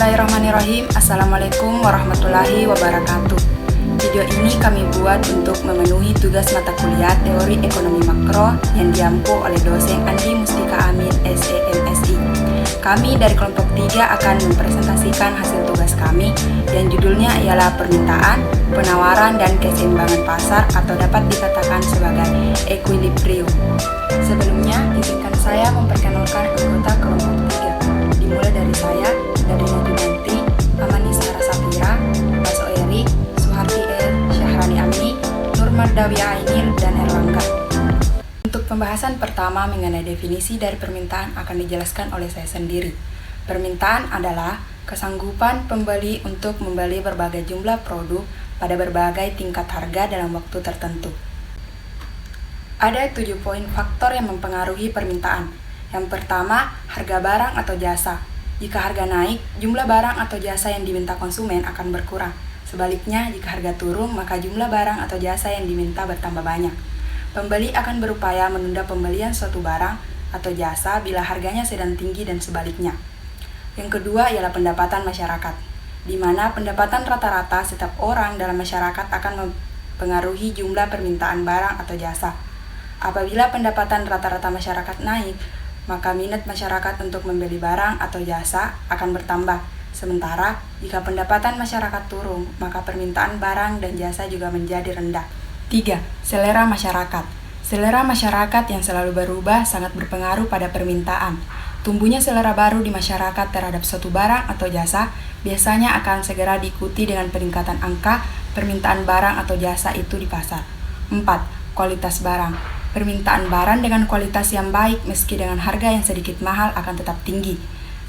Bismillahirrahmanirrahim. Assalamualaikum warahmatullahi wabarakatuh. Video ini kami buat untuk memenuhi tugas mata kuliah Teori Ekonomi Makro yang diampu oleh dosen Andi Mustika Amin, SEMSI. Kami dari kelompok 3 akan mempresentasikan hasil tugas kami yang judulnya ialah permintaan, penawaran, dan keseimbangan pasar atau dapat dikatakan sebagai equilibrium. Sebelumnya, izinkan saya memperkenalkan anggota kelompok 3. Dimulai dari saya, dari Najumanti, Amani Sahara Safira, Baso Erik, Suharti R, Syahrani Ami, Nurmardawi Ainil, dan Erlangga. Untuk pembahasan pertama mengenai definisi dari permintaan akan dijelaskan oleh saya sendiri. Permintaan adalah kesanggupan pembeli untuk membeli berbagai jumlah produk pada berbagai tingkat harga dalam waktu tertentu. Ada 7 poin faktor yang mempengaruhi permintaan. Yang pertama, harga barang atau jasa. Jika harga naik, jumlah barang atau jasa yang diminta konsumen akan berkurang. Sebaliknya, jika harga turun, maka jumlah barang atau jasa yang diminta bertambah banyak. Pembeli akan berupaya menunda pembelian suatu barang atau jasa bila harganya sedang tinggi dan sebaliknya. Yang kedua ialah pendapatan masyarakat, di mana pendapatan rata-rata setiap orang dalam masyarakat akan mempengaruhi jumlah permintaan barang atau jasa. Apabila pendapatan rata-rata masyarakat naik, maka minat masyarakat untuk membeli barang atau jasa akan bertambah. Sementara, jika pendapatan masyarakat turun, maka permintaan barang dan jasa juga menjadi rendah. 3. Selera masyarakat. Selera masyarakat yang selalu berubah sangat berpengaruh pada permintaan. Tumbuhnya selera baru di masyarakat terhadap suatu barang atau jasa biasanya akan segera diikuti dengan peningkatan angka permintaan barang atau jasa itu di pasar. 4. Kualitas barang. Permintaan barang dengan kualitas yang baik meski dengan harga yang sedikit mahal akan tetap tinggi.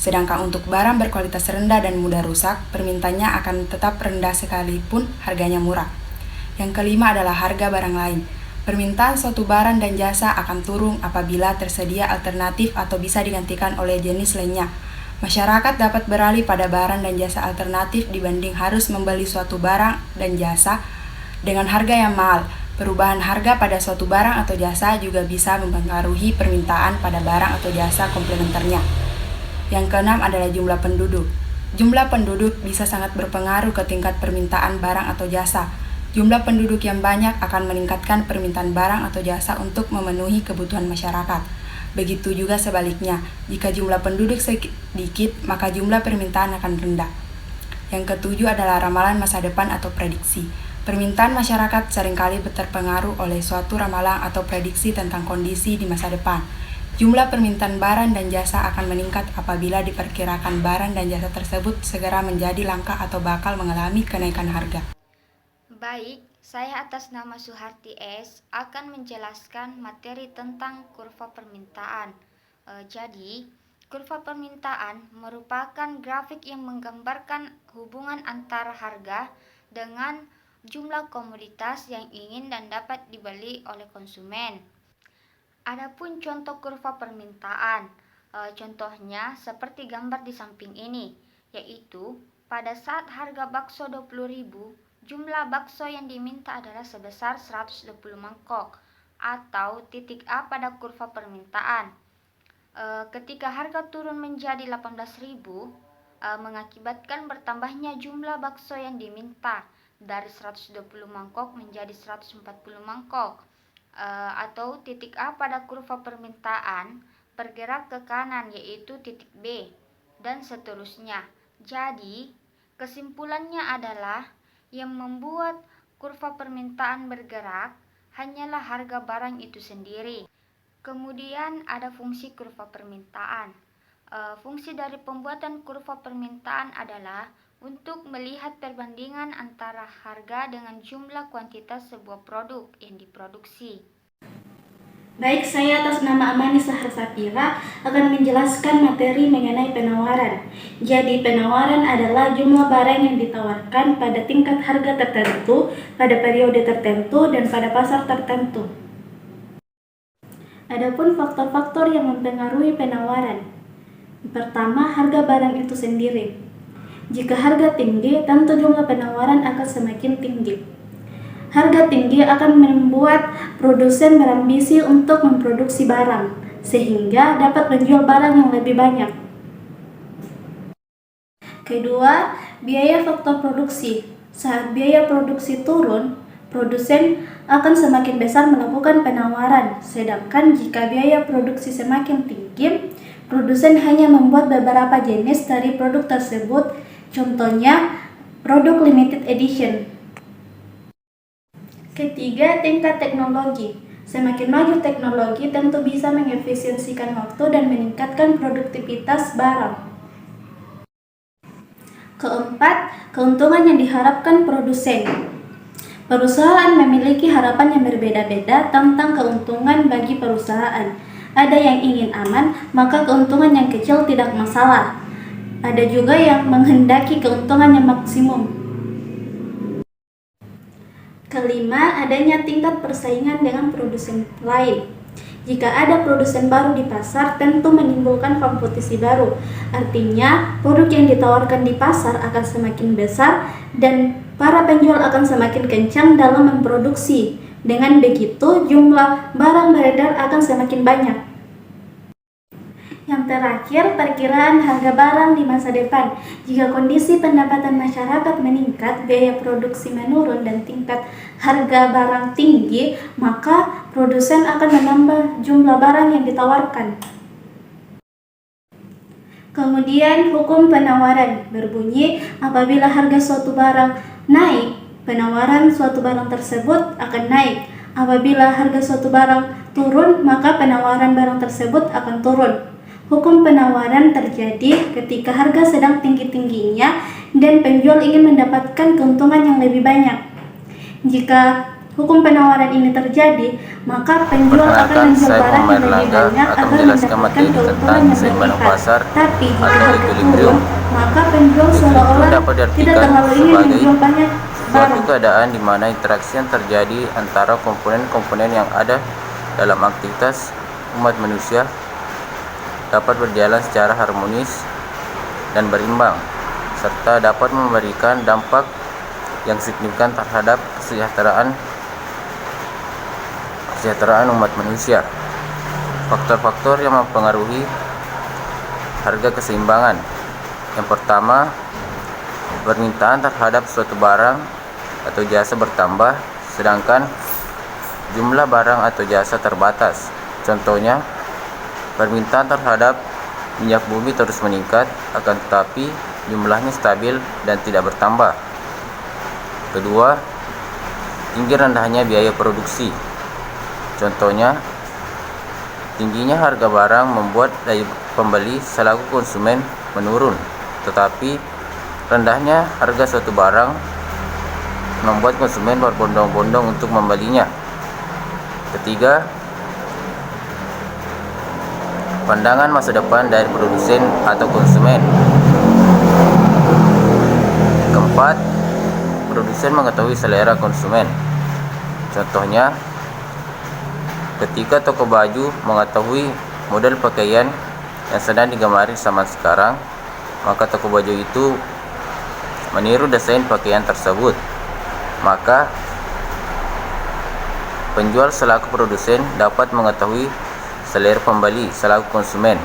Sedangkan untuk barang berkualitas rendah dan mudah rusak, permintaannya akan tetap rendah sekalipun harganya murah. Yang kelima adalah harga barang lain. Permintaan suatu barang dan jasa akan turun apabila tersedia alternatif atau bisa digantikan oleh jenis lainnya. Masyarakat dapat beralih pada barang dan jasa alternatif dibanding harus membeli suatu barang dan jasa dengan harga yang mahal. Perubahan harga pada suatu barang atau jasa juga bisa mempengaruhi permintaan pada barang atau jasa komplementernya. Yang keenam adalah jumlah penduduk. Jumlah penduduk bisa sangat berpengaruh ke tingkat permintaan barang atau jasa. Jumlah penduduk yang banyak akan meningkatkan permintaan barang atau jasa untuk memenuhi kebutuhan masyarakat. Begitu juga sebaliknya, jika jumlah penduduk sedikit, maka jumlah permintaan akan rendah. Yang ketujuh adalah ramalan masa depan atau prediksi. Permintaan masyarakat seringkali terpengaruh oleh suatu ramalan atau prediksi tentang kondisi di masa depan. Jumlah permintaan barang dan jasa akan meningkat apabila diperkirakan barang dan jasa tersebut segera menjadi langka atau bakal mengalami kenaikan harga. Baik, saya atas nama Suharti S. akan menjelaskan materi tentang kurva permintaan. Jadi, kurva permintaan merupakan grafik yang menggambarkan hubungan antara harga dengan jumlah komoditas yang ingin dan dapat dibeli oleh konsumen. Adapun contoh kurva permintaan, contohnya seperti gambar di samping ini, yaitu pada saat harga bakso 20.000, jumlah bakso yang diminta adalah sebesar 120 mangkok atau titik A pada kurva permintaan. Ketika harga turun menjadi 18.000, mengakibatkan bertambahnya jumlah bakso yang diminta dari 120 mangkok menjadi 140 mangkok, atau titik A pada kurva permintaan bergerak ke kanan yaitu titik B, dan seterusnya. Jadi, kesimpulannya adalah yang membuat kurva permintaan bergerak hanyalah harga barang itu sendiri. Kemudian ada fungsi kurva permintaan. Fungsi dari pembuatan kurva permintaan adalah untuk melihat perbandingan antara harga dengan jumlah kuantitas sebuah produk yang diproduksi. Baik, saya atas nama Amani Sahara Safira akan menjelaskan materi mengenai penawaran. Jadi, penawaran adalah jumlah barang yang ditawarkan pada tingkat harga tertentu, pada periode tertentu, dan pada pasar tertentu. Adapun faktor-faktor yang mempengaruhi penawaran. Pertama, harga barang itu sendiri. Jika harga tinggi, tentu jumlah penawaran akan semakin tinggi. Harga tinggi akan membuat produsen berambisi untuk memproduksi barang, sehingga dapat menjual barang yang lebih banyak. Kedua, biaya faktor produksi. Saat biaya produksi turun, produsen akan semakin besar melakukan penawaran. Sedangkan jika biaya produksi semakin tinggi, produsen hanya membuat beberapa jenis dari produk tersebut. Contohnya, produk limited edition. Ketiga, tingkat teknologi. Semakin maju teknologi tentu bisa mengefisiensikan waktu dan meningkatkan produktivitas barang. Keempat, keuntungan yang diharapkan produsen. Perusahaan memiliki harapan yang berbeda-beda tentang keuntungan bagi perusahaan. Ada yang ingin aman, maka keuntungan yang kecil tidak masalah. Ada juga yang menghendaki keuntungan yang maksimum. Kelima, adanya tingkat persaingan dengan produsen lain. Jika ada produsen baru di pasar, tentu menimbulkan kompetisi baru. Artinya, produk yang ditawarkan di pasar akan semakin besar dan para penjual akan semakin kencang dalam memproduksi. Dengan begitu, jumlah barang beredar akan semakin banyak. Yang terakhir, perkiraan harga barang di masa depan. Jika kondisi pendapatan masyarakat meningkat, biaya produksi menurun, dan tingkat harga barang tinggi, maka produsen akan menambah jumlah barang yang ditawarkan. Kemudian, hukum penawaran berbunyi apabila harga suatu barang naik, penawaran suatu barang tersebut akan naik. Apabila harga suatu barang turun, maka penawaran barang tersebut akan turun. Hukum penawaran terjadi ketika harga sedang tinggi-tingginya dan penjual ingin mendapatkan keuntungan yang lebih banyak. Jika hukum penawaran ini terjadi, maka penjual akan menjual barang yang lebih banyak agar mendapatkan keuntungan yang berlipat. Tapi jika harga turun, maka penjual seolah-olah tidak terlalu ingin menjual banyak suatu barang. keadaan di mana interaksi yang terjadi antara komponen-komponen yang ada dalam aktivitas umat manusia dapat berjalan secara harmonis dan berimbang, serta dapat memberikan dampak yang signifikan terhadap kesejahteraan umat manusia. Faktor-faktor yang mempengaruhi harga keseimbangan. Yang pertama, permintaan terhadap suatu barang atau jasa bertambah, sedangkan jumlah barang atau jasa terbatas. Contohnya, permintaan terhadap minyak bumi terus meningkat, akan tetapi jumlahnya stabil dan tidak bertambah. Kedua, tinggi rendahnya biaya produksi. Contohnya, tingginya harga barang membuat daya pembeli selaku konsumen menurun, tetapi rendahnya harga suatu barang membuat konsumen berbondong-bondong untuk membelinya. Ketiga, pandangan masa depan dari produsen atau konsumen. Keempat, produsen mengetahui selera konsumen. Contohnya, ketika toko baju mengetahui model pakaian yang sedang digemari zaman sekarang, maka toko baju itu meniru desain pakaian tersebut. Maka penjual selaku produsen dapat mengetahui selera pembeli selaku konsumen.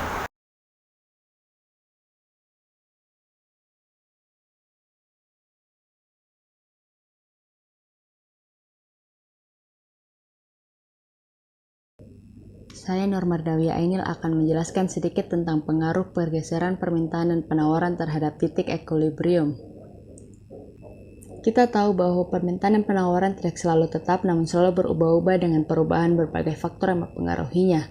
Saya Nur Mardawi Ainil akan menjelaskan sedikit tentang pengaruh pergeseran permintaan dan penawaran terhadap titik equilibrium. Kita tahu bahwa permintaan dan penawaran tidak selalu tetap, namun selalu berubah-ubah dengan perubahan berbagai faktor yang mempengaruhinya.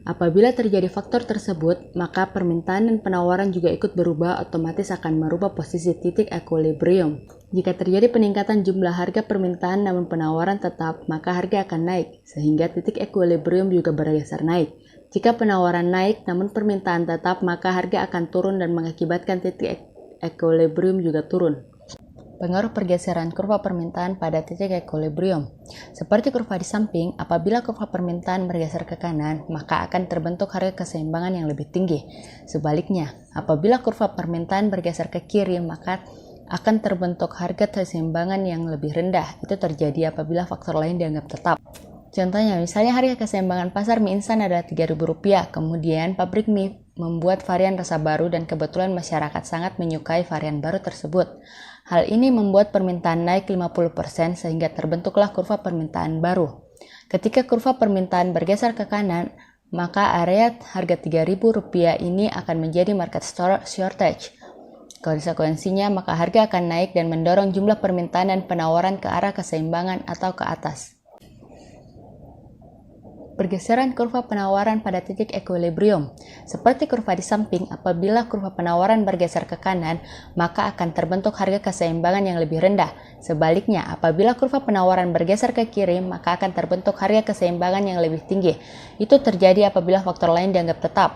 Apabila terjadi faktor tersebut, maka permintaan dan penawaran juga ikut berubah, otomatis akan merubah posisi titik equilibrium. Jika terjadi peningkatan jumlah harga permintaan namun penawaran tetap, maka harga akan naik, sehingga titik equilibrium juga bergeser naik. Jika penawaran naik namun permintaan tetap, maka harga akan turun dan mengakibatkan titik equilibrium juga turun. Pengaruh pergeseran kurva permintaan pada titik equilibrium. Seperti kurva di samping, apabila kurva permintaan bergeser ke kanan, maka akan terbentuk harga keseimbangan yang lebih tinggi. Sebaliknya, apabila kurva permintaan bergeser ke kiri, maka akan terbentuk harga keseimbangan yang lebih rendah. Itu terjadi apabila faktor lain dianggap tetap. Contohnya, misalnya harga keseimbangan pasar mie instan adalah Rp3.000, kemudian pabrik mie membuat varian rasa baru dan kebetulan masyarakat sangat menyukai varian baru tersebut. Hal ini membuat permintaan naik 50% sehingga terbentuklah kurva permintaan baru. Ketika kurva permintaan bergeser ke kanan, maka area harga Rp3.000 ini akan menjadi market shortage. Konsekuensinya, maka harga akan naik dan mendorong jumlah permintaan dan penawaran ke arah keseimbangan atau ke atas. Pergeseran kurva penawaran pada titik equilibrium. Seperti kurva di samping, apabila kurva penawaran bergeser ke kanan, maka akan terbentuk harga keseimbangan yang lebih rendah. Sebaliknya, apabila kurva penawaran bergeser ke kiri, maka akan terbentuk harga keseimbangan yang lebih tinggi. Itu terjadi apabila faktor lain dianggap tetap.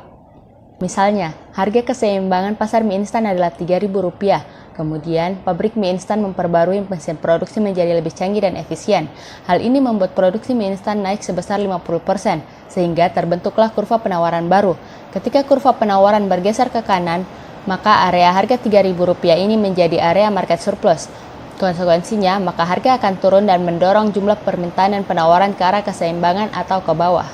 Misalnya, harga keseimbangan pasar mie instan adalah Rp3.000. Kemudian, pabrik mie instan memperbarui mesin produksi menjadi lebih canggih dan efisien. Hal ini membuat produksi mie instan naik sebesar 50%, sehingga terbentuklah kurva penawaran baru. Ketika kurva penawaran bergeser ke kanan, maka area harga Rp3.000 ini menjadi area market surplus. Konsekuensinya, maka harga akan turun dan mendorong jumlah permintaan dan penawaran ke arah keseimbangan atau ke bawah.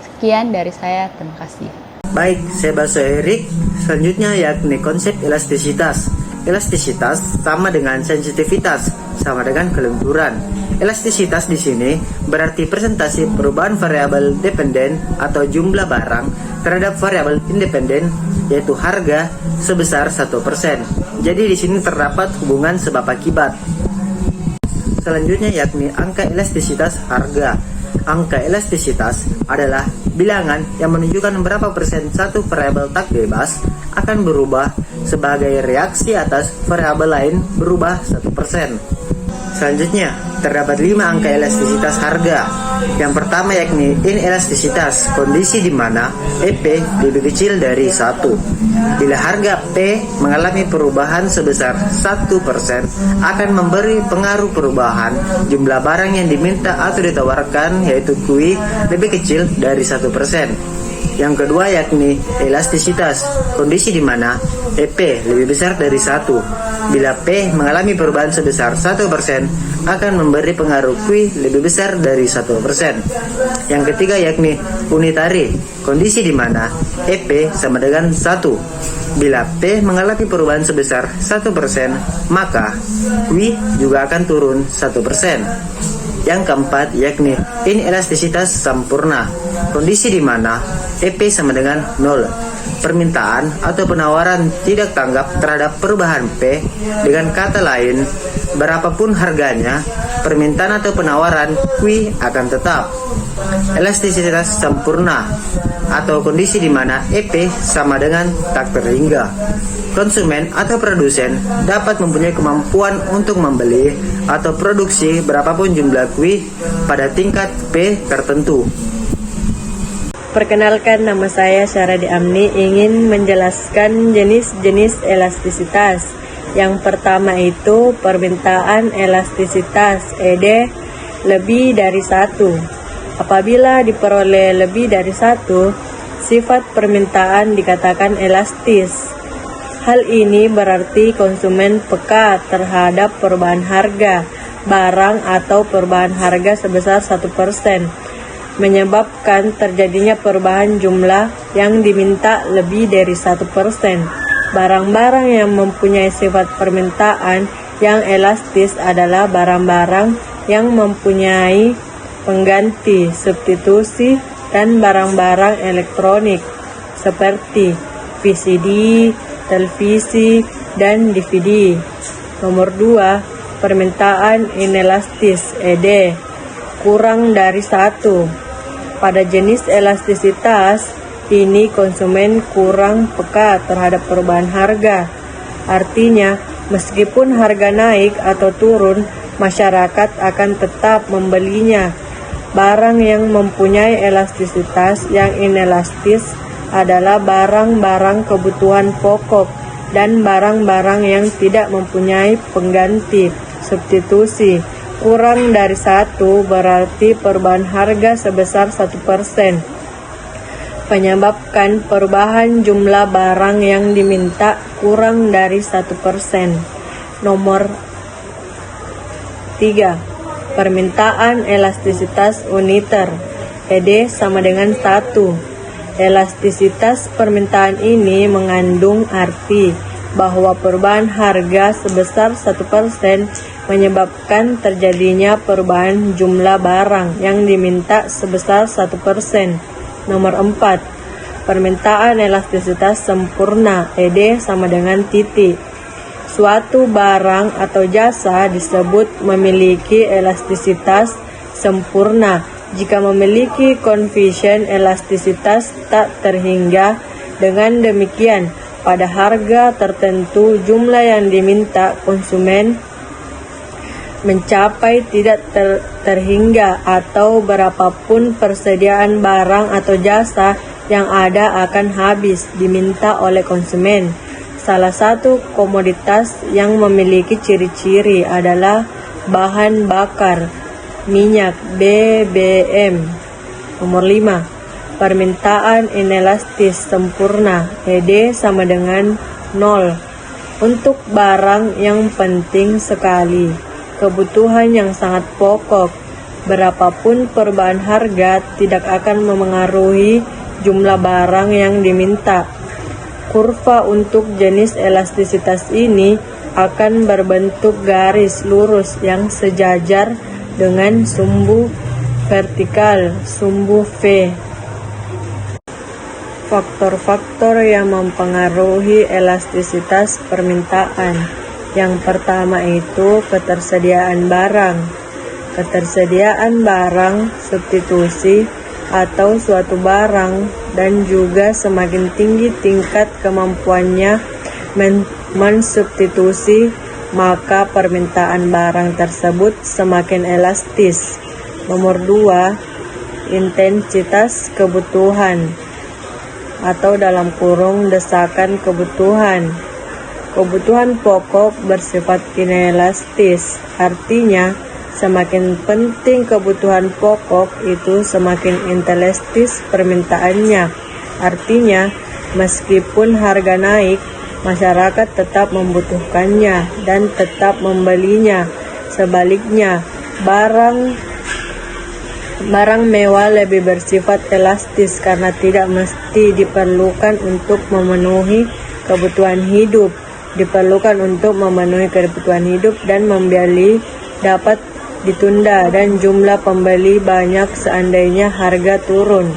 Sekian dari saya, terima kasih. Baik, saya Baso Erik. Selanjutnya yakni konsep elastisitas. Elastisitas sama dengan sensitivitas, sama dengan kelenturan. Elastisitas di sini berarti presentasi perubahan variabel dependen atau jumlah barang terhadap variabel independen, yaitu harga sebesar 1%. Jadi di sini terdapat hubungan sebab akibat. Selanjutnya yakni angka elastisitas harga. Angka elastisitas adalah bilangan yang menunjukkan berapa persen satu variabel tak bebas akan berubah sebagai reaksi atas variabel lain berubah 1%. Selanjutnya, terdapat 5 angka elastisitas harga. Yang pertama yakni inelastisitas, kondisi di mana EP lebih kecil dari 1. Bila harga P mengalami perubahan sebesar 1%, akan memberi pengaruh perubahan jumlah barang yang diminta atau ditawarkan, yaitu Q lebih kecil dari 1%. Yang kedua yakni elastisitas, kondisi di mana EP lebih besar dari 1. Bila P mengalami perubahan sebesar 1%, akan memberi pengaruh Q lebih besar dari 1%. Yang ketiga yakni unitary, kondisi di mana EP sama dengan 1. Bila P mengalami perubahan sebesar 1%, maka Q juga akan turun 1%. Yang keempat yakni inelastisitas sempurna, kondisi di mana EP sama dengan 0. Permintaan atau penawaran tidak tanggap terhadap perubahan P. Dengan kata lain, berapapun harganya, permintaan atau penawaran Q akan tetap. Elastisitas sempurna atau kondisi di mana EP sama dengan tak terhingga. Konsumen atau produsen dapat mempunyai kemampuan untuk membeli atau produksi berapapun jumlah Q pada tingkat P tertentu. Perkenalkan, nama saya Syaradi Amni, ingin menjelaskan jenis-jenis elastisitas. Yang pertama itu permintaan elastisitas ED lebih dari 1. Apabila diperoleh lebih dari 1, sifat permintaan dikatakan elastis. Hal ini berarti konsumen peka terhadap perubahan harga barang atau perubahan harga sebesar 1%, menyebabkan terjadinya perubahan jumlah yang diminta lebih dari 1%. Barang-barang yang mempunyai sifat permintaan yang elastis adalah barang-barang yang mempunyai pengganti, substitusi, dan barang-barang elektronik seperti VCD, televisi, dan DVD. Nomor 2, permintaan inelastis ED kurang dari 1. Pada jenis elastisitas ini konsumen kurang peka terhadap perubahan harga. Artinya, meskipun harga naik atau turun, masyarakat akan tetap membelinya. Barang yang mempunyai elastisitas yang inelastis adalah barang-barang kebutuhan pokok dan barang-barang yang tidak mempunyai pengganti, substitusi. Kurang dari 1 berarti perubahan harga sebesar 1%, menyebabkan perubahan jumlah barang yang diminta kurang dari 1%. Nomor 3, permintaan elastisitas uniter ED sama dengan 1. Elastisitas permintaan ini mengandung arti bahwa perubahan harga sebesar 1% menyebabkan terjadinya perubahan jumlah barang yang diminta sebesar 1%. Nomor 4. Permintaan elastisitas sempurna, ED sama dengan titik. Suatu barang atau jasa disebut memiliki elastisitas sempurna jika memiliki koefisien elastisitas tak terhingga. Dengan demikian, pada harga tertentu jumlah yang diminta konsumen mencapai tidak terhingga atau berapapun persediaan barang atau jasa yang ada akan habis diminta oleh konsumen. Salah satu komoditas yang memiliki ciri-ciri adalah bahan bakar minyak BBM. Nomor 5. Permintaan inelastis sempurna, ED sama dengan 0. Untuk barang yang penting sekali, kebutuhan yang sangat pokok, berapapun perubahan harga tidak akan memengaruhi jumlah barang yang diminta. Kurva untuk jenis elastisitas ini akan berbentuk garis lurus yang sejajar dengan sumbu vertikal, sumbu V. Faktor-faktor yang mempengaruhi elastisitas permintaan. Yang pertama itu ketersediaan barang. Ketersediaan barang, substitusi atau suatu barang, dan juga semakin tinggi tingkat kemampuannya mensubstitusi, maka permintaan barang tersebut semakin elastis. Nomor 2, intensitas kebutuhan atau dalam kurung desakan kebutuhan. Kebutuhan pokok bersifat inelastis, artinya semakin penting kebutuhan pokok itu semakin inelastis permintaannya. Artinya, meskipun harga naik, masyarakat tetap membutuhkannya dan tetap membelinya. Sebaliknya, barang mewah lebih bersifat elastis karena tidak mesti diperlukan untuk memenuhi kebutuhan hidup. Diperlukan untuk memenuhi kebutuhan hidup dan membeli dapat ditunda dan jumlah pembeli banyak seandainya harga turun.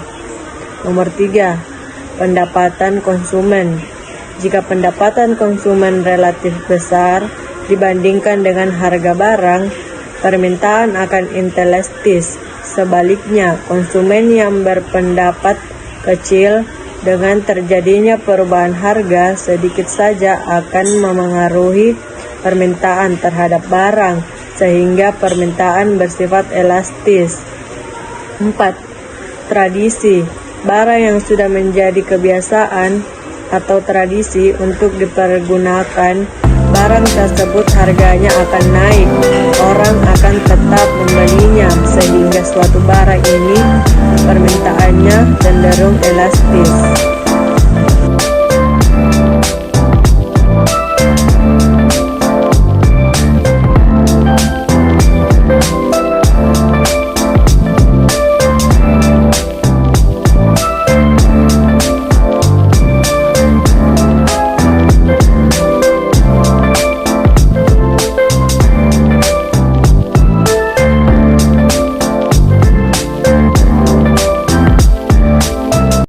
Nomor 3, pendapatan konsumen. Jika pendapatan konsumen relatif besar dibandingkan dengan harga barang, permintaan akan inelastis. Sebaliknya, konsumen yang berpendapat kecil, dengan terjadinya perubahan harga sedikit saja akan memengaruhi permintaan terhadap barang, sehingga permintaan bersifat elastis. 4. Tradisi. Barang yang sudah menjadi kebiasaan atau tradisi untuk dipergunakan, barang tersebut harganya akan naik. Orang akan tetap membelinya, sehingga suatu barang ini permintaannya cenderung elastis.